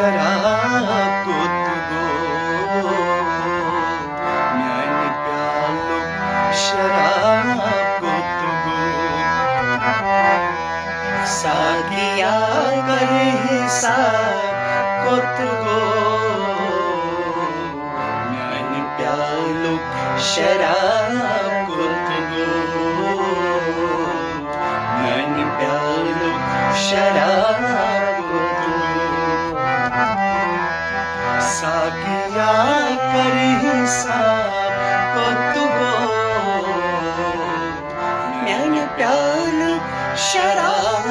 शराब गुफ्तगू म्याने प्यालों शराब गुफ्तगू सागिया कर हिसाब गुफ्तगू म्याने प्यालों शराब गुफ्तगू म्याने प्यालों शराब सागिया कर हिसाब गुफ्तगू म्याने प्यालों शराब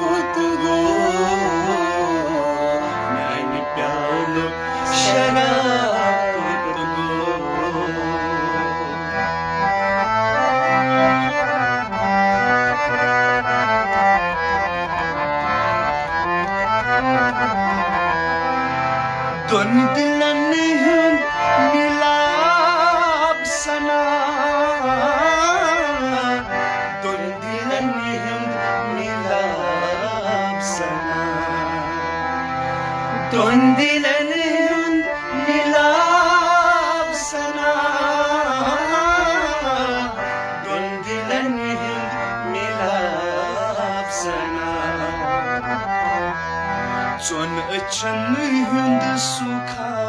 गुफ्तगू म्याने प्यालों शराब गुफ्तगू दोन दिलांनी मिलाप सना दोन दिलांनी मिलाप सना दोन दिलांनी मिलाप सना दोन दिलांनी मिलाप सना चोन अचन हुंद सुखा